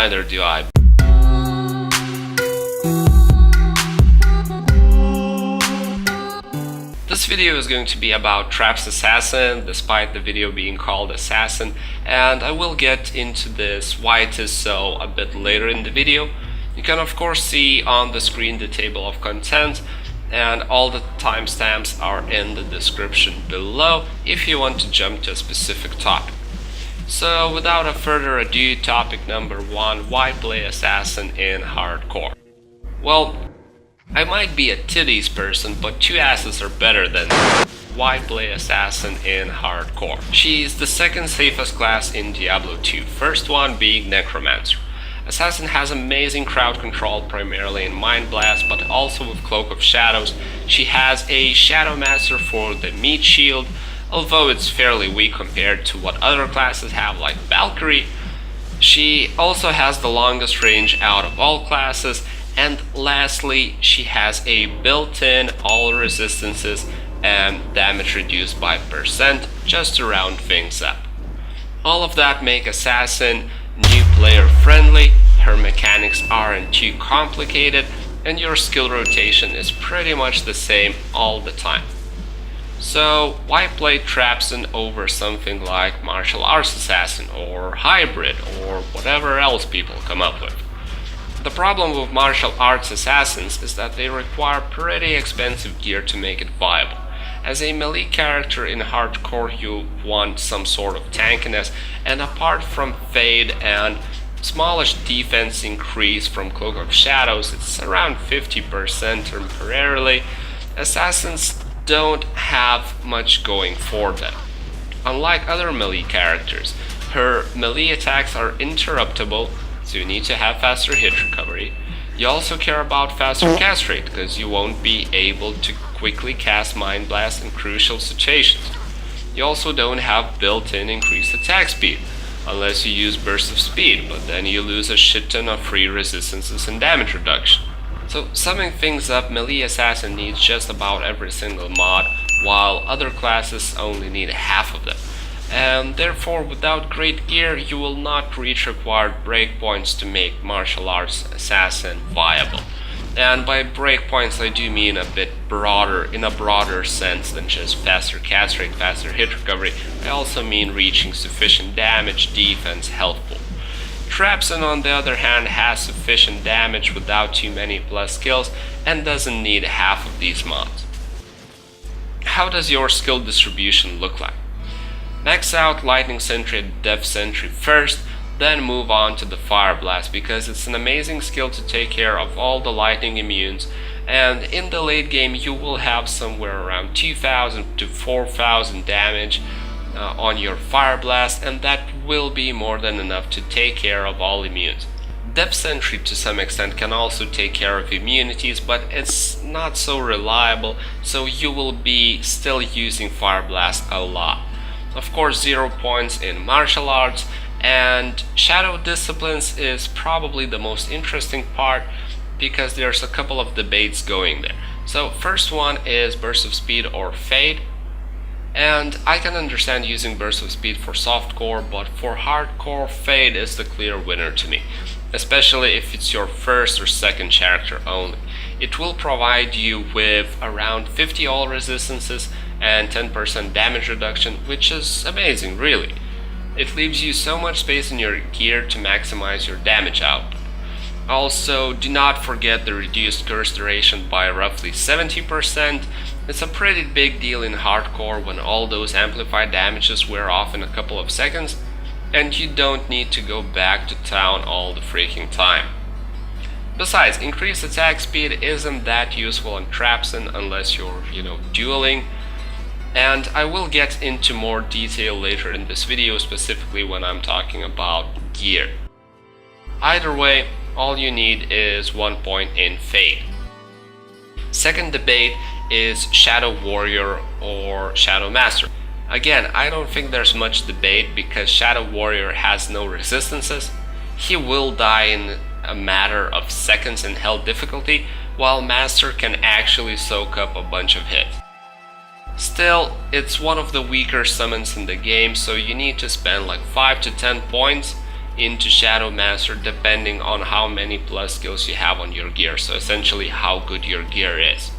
Neither do I. This video is going to be about Traps Assassin, despite the video being called Assassin, and I will get into this why it is so a bit later in the video. You can of course see on the screen the table of content, and all the timestamps are in the description below if you want to jump to a specific topic. So without a further ado, topic number 1, why play Assassin in hardcore? Well, I might be a titties person, but 2 asses are better than why play Assassin in hardcore. She's the second safest class in Diablo 2, first one being Necromancer. Assassin has amazing crowd control, primarily in Mind Blast, but also with Cloak of Shadows. She has a Shadow Master for the meat shield, although it's fairly weak compared to what other classes have, like Valkyrie. She also has the longest range out of all classes, and lastly, she has a built-in all resistances and damage reduced by %, just to round things up. All of that make Assassin new player friendly, her mechanics aren't too complicated, and your skill rotation is pretty much the same all the time. So why play Trapson over something like Martial Arts Assassin or Hybrid or whatever else people come up with? The problem with Martial Arts Assassins is that they require pretty expensive gear to make it viable. As a melee character in hardcore, you want some sort of tankiness, and apart from Fade and smallish defense increase from Cloak of Shadows, it's around 50% temporarily, Assassins don't have much going for them. Unlike other melee characters, her melee attacks are interruptible, so you need to have faster hit recovery. You also care about faster cast rate, because you won't be able to quickly cast Mind Blast in crucial situations. You also don't have built-in increased attack speed, unless you use Burst of Speed, but then you lose a shit ton of free resistances and damage reduction. So summing things up, melee Assassin needs just about every single mod, while other classes only need half of them. And therefore, without great gear, you will not reach required breakpoints to make Martial Arts Assassin viable. And by breakpoints, I do mean a bit broader, in a broader sense than just faster cast rate, faster hit recovery. I also mean reaching sufficient damage, defense, health pool. Trapson, on the other hand, has sufficient damage without too many plus skills and doesn't need half of these mods. How does your skill distribution look like? Max out Lightning Sentry and Death Sentry first, then move on to the Fire Blast, because it's an amazing skill to take care of all the lightning immunes, and in the late game you will have somewhere around 2000 to 4000 damage on your Fire Blast, and that will be more than enough to take care of all immunes. Depth Sentry to some extent can also take care of immunities, but it's not so reliable, so you will be still using Fire Blast a lot. Of course, 0 points in martial arts, and Shadow Disciplines is probably the most interesting part, because there's a couple of debates going there. So first one is Burst of Speed or Fade, and I can understand using Burst of Speed for softcore, but for hardcore, Fade is the clear winner to me, especially if it's your first or second character only. It will provide you with around 50 all resistances and 10% damage reduction, which is amazing, really. It leaves you so much space in your gear to maximize your damage output. Also, do not forget the reduced curse duration by roughly 70%. It's a pretty big deal in hardcore when all those amplified damages wear off in a couple of seconds, and you don't need to go back to town all the freaking time. Besides, increased attack speed isn't that useful on Trapson unless you're, dueling, and I will get into more detail later in this video, specifically when I'm talking about gear. Either way, all you need is 1 point in Fade. Second debate is Shadow Warrior or Shadow Master. Again, I don't think there's much debate, because Shadow Warrior has no resistances. He will die in a matter of seconds in hell difficulty, while Master can actually soak up a bunch of hits. Still, it's one of the weaker summons in the game, so you need to spend like 5 to 10 points into Shadow Master depending on how many plus skills you have on your gear, so essentially how good your gear is.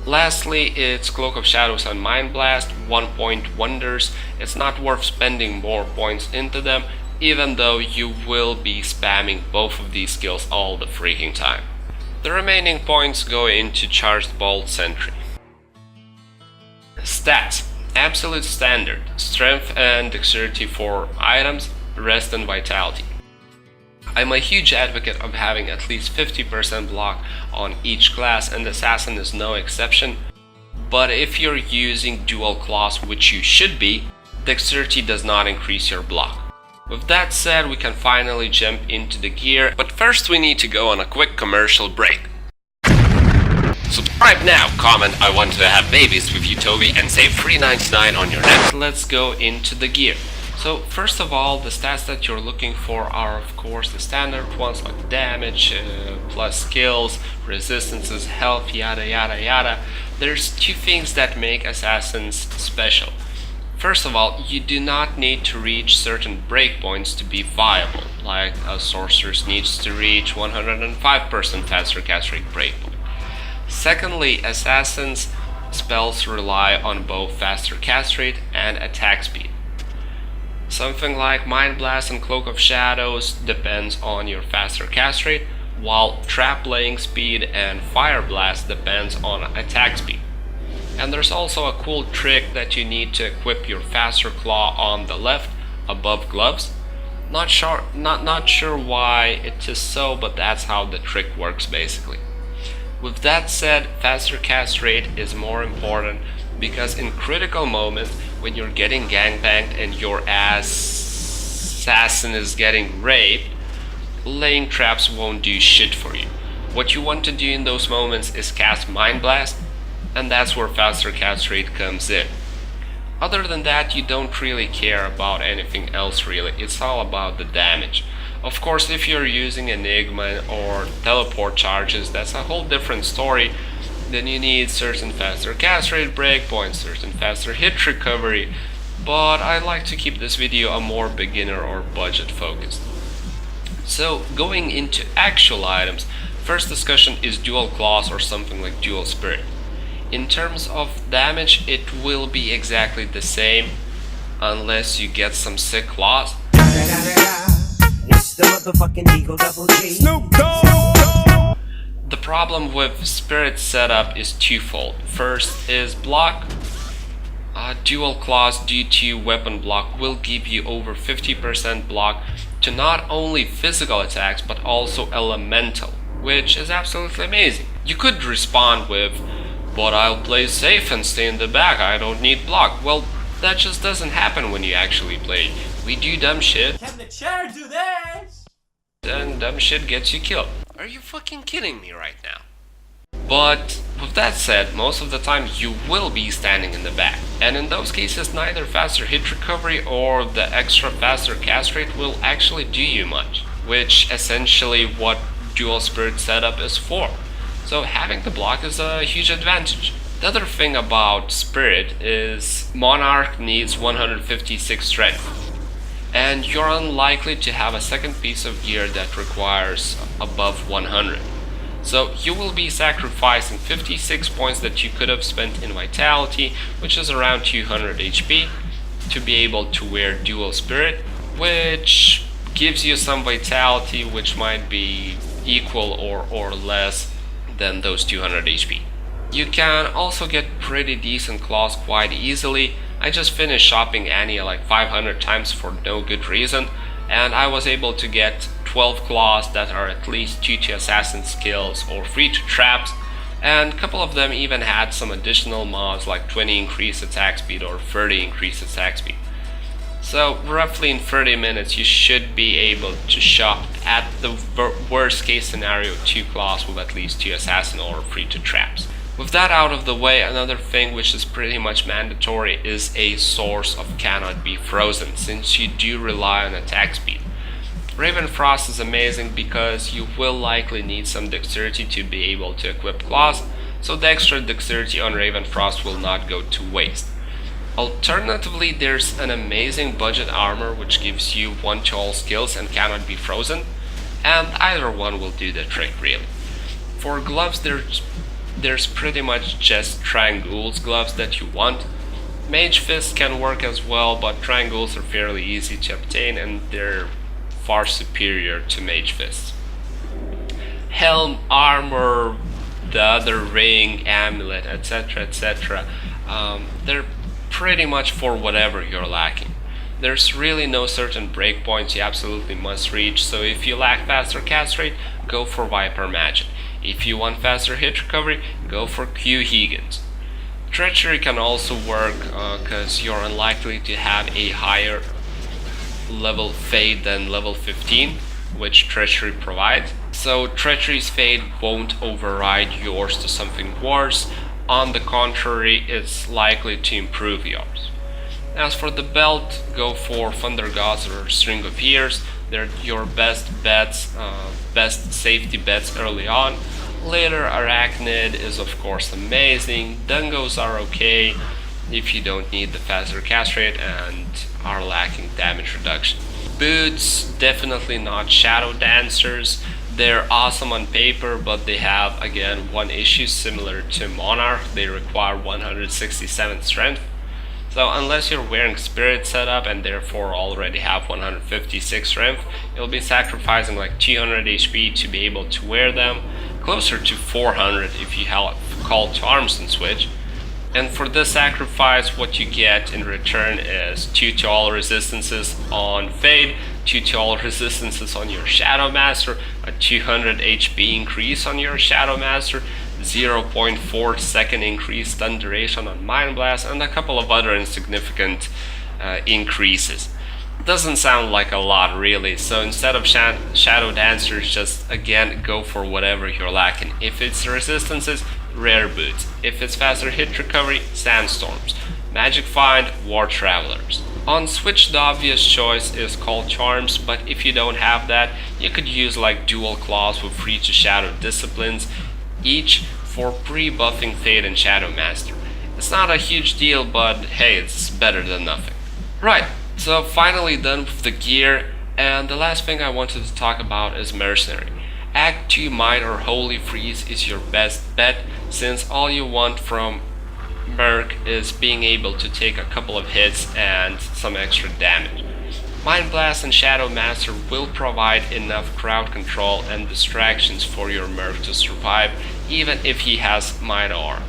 Lastly, it's Cloak of Shadows and Mind Blast, 1-point wonders. It's not worth spending more points into them, even though you will be spamming both of these skills all the freaking time. The remaining points go into Charged Bolt Sentry. Stats: Absolute Standard, Strength and Dexterity for items, Rest and Vitality. I'm a huge advocate of having at least 50% block on each class, and Assassin is no exception. But if you're using dual claws, which you should be, Dexterity does not increase your block. With that said, we can finally jump into the gear, but first we need to go on a quick commercial break. Subscribe now, comment "I want to have babies with you, Toby," and save $3.99 on your next. Let's go into the gear. So first of all, the stats that you're looking for are of course the standard ones like damage, plus skills, resistances, health, yada yada yada. There's two things that make assassins special. First of all, you do not need to reach certain breakpoints to be viable, like a sorceress needs to reach 105% faster cast rate breakpoint. Secondly, assassins' spells rely on both faster cast rate and attack speed. Something like Mind Blast and Cloak of Shadows depends on your faster cast rate, while Trap Laying speed and Fire Blast depends on attack speed. And there's also a cool trick that you need to equip your faster claw on the left above gloves. Not sure why it is so, but that's how the trick works basically. With that said, faster cast rate is more important because in critical moments when you're getting gangbanged and your assassin is getting raped, laying traps won't do shit for you. What you want to do in those moments is cast Mind Blast, and that's where faster cast rate comes in. Other than that, you don't really care about anything else really, it's all about the damage. Of course, if you're using Enigma or teleport charges, that's a whole different story. Then you need certain faster cast rate breakpoints, certain faster hit recovery, but I like to keep this video a more beginner or budget focused. So going into actual items, first discussion is dual claws or something like dual spirit. In terms of damage, it will be exactly the same unless you get some sick claws. It's the motherfucking Eagle Double G. Snoop Dogg. The problem with Spirit setup is twofold. First is block. Dual claws due to weapon block will give you over 50% block to not only physical attacks but also elemental, which is absolutely amazing. You could respond with, "But I'll play safe and stay in the back, I don't need block." Well, that just doesn't happen when you actually play. We do dumb shit. Can the chair do this? And dumb shit gets you killed. Are you fucking kidding me right now? But with that said, most of the time you will be standing in the back. And in those cases, neither faster hit recovery or the extra faster cast rate will actually do you much. Which essentially what dual spirit setup is for. So having the block is a huge advantage. The other thing about Spirit is Monarch needs 156 strength, and you're unlikely to have a second piece of gear that requires above 100. So you will be sacrificing 56 points that you could have spent in Vitality, which is around 200 HP, to be able to wear Dual Spirit, which gives you some Vitality which might be equal or less than those 200 HP. You can also get pretty decent claws quite easily. I just finished shopping Annie like 500 times for no good reason, and I was able to get 12 claws that are at least 2 to assassin skills or 3 to traps, and a couple of them even had some additional mods like 20 increased attack speed or 30 increased attack speed. So roughly in 30 minutes you should be able to shop at the worst case scenario 2 claws with at least 2 assassin or 3 to traps. With that out of the way, another thing which is pretty much mandatory is a source of cannot be frozen, since you do rely on attack speed. Raven Frost is amazing because you will likely need some dexterity to be able to equip claws, so the extra dexterity on Raven Frost will not go to waste. Alternatively, there's an amazing budget armor which gives you 1 to all skills and cannot be frozen, and either one will do the trick really. For gloves, there's pretty much just Triangul's gloves that you want. Mage Fist can work as well, but Triangles are fairly easy to obtain and they're far superior to Mage Fist. Helm, armor, the other ring, amulet, etc. They're pretty much for whatever you're lacking. There's really no certain breakpoints you absolutely must reach, so if you lack faster cast rate, go for Viper Magic. If you want faster hit recovery, go for Q Higgins. Treachery can also work because you're unlikely to have a higher level fade than level 15, which Treachery provides. So Treachery's fade won't override yours to something worse. On the contrary, it's likely to improve yours. As for the belt, go for Thunder Gods or String of Years. They're your best bets, best safety bets early on. Later, Arachnid is of course amazing. Dungos are okay if you don't need the faster cast rate and are lacking damage reduction. Boots, definitely not Shadow Dancers. They're awesome on paper, but they have, again, one issue similar to Monarch. They require 167 strength. So unless you're wearing Spirit setup and therefore already have 156 strength, you'll be sacrificing like 200 HP to be able to wear them. Closer to 400 if you have Call to Arms and switch. And for this sacrifice, what you get in return is 2 to all resistances on Fade, 2 to all resistances on your Shadow Master, a 200 HP increase on your Shadow Master, 0.4 second increase stun duration on Mind Blast, and a couple of other insignificant increases. Doesn't sound like a lot really, so instead of Shadow Dancers, just again go for whatever you're lacking. If it's resistances, Rare Boots. If it's faster hit recovery, Sandstorms. Magic Find, War Travelers. On Switch, the obvious choice is Call Charms, but if you don't have that, you could use like Dual Claws with Free to Shadow Disciplines, each for pre-buffing Fade and Shadow Master. It's not a huge deal, but hey, it's better than nothing. Right, so finally done with the gear, and the last thing I wanted to talk about is Mercenary. Act 2 Might or Holy Freeze is your best bet, since all you want from Merc is being able to take a couple of hits and some extra damage. Mind Blast and Shadow Master will provide enough crowd control and distractions for your Merc to survive, even if he has Might Aura.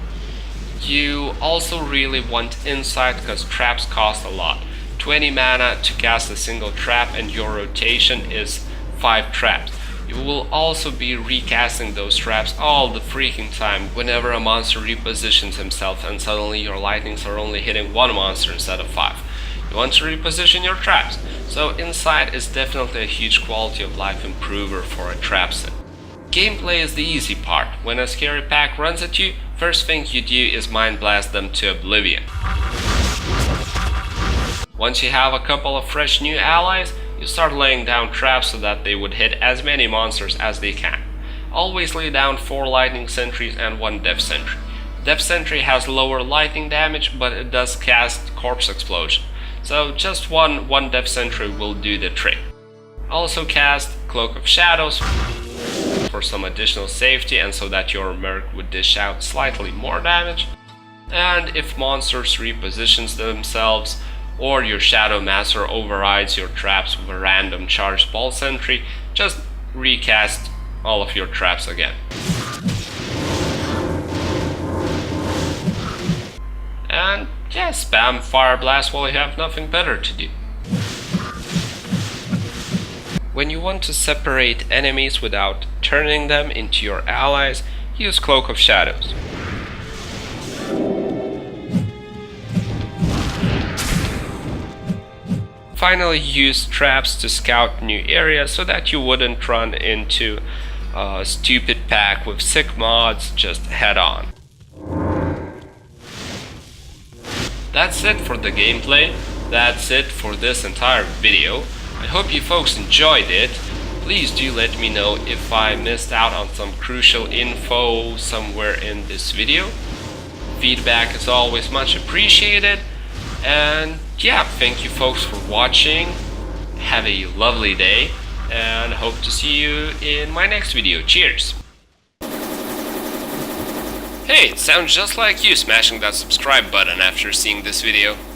You also really want Insight because traps cost a lot. 20 mana to cast a single trap, and your rotation is 5 traps. You will also be recasting those traps all the freaking time whenever a monster repositions himself and suddenly your lightnings are only hitting 1 monster instead of 5. You want to reposition your traps, so Insight is definitely a huge quality of life improver for a trap set. Gameplay is the easy part. When a scary pack runs at you, first thing you do is Mind Blast them to oblivion. Once you have a couple of fresh new allies, you start laying down traps so that they would hit as many monsters as they can. Always lay down 4 lightning sentries and 1 depth sentry. Depth sentry has lower lightning damage, but it does cast corpse explosion, so just one depth sentry will do the trick. Also cast Cloak of Shadows for some additional safety and so that your Merc would dish out slightly more damage. And if monsters repositions themselves, or your Shadow Master overrides your traps with a random charged ball sentry, just recast all of your traps again. And yeah, spam Fire Blast while you have nothing better to do. When you want to separate enemies without turning them into your allies, use Cloak of Shadows. Finally, use traps to scout new areas so that you wouldn't run into a stupid pack with sick mods just head on. That's it for the gameplay. That's it for this entire video. I hope you folks enjoyed it. Please do let me know if I missed out on some crucial info somewhere in this video. Feedback is always much appreciated. And yeah, thank you folks for watching. Have a lovely day, and hope to see you in my next video. Cheers! Hey, it sounds just like you smashing that subscribe button after seeing this video.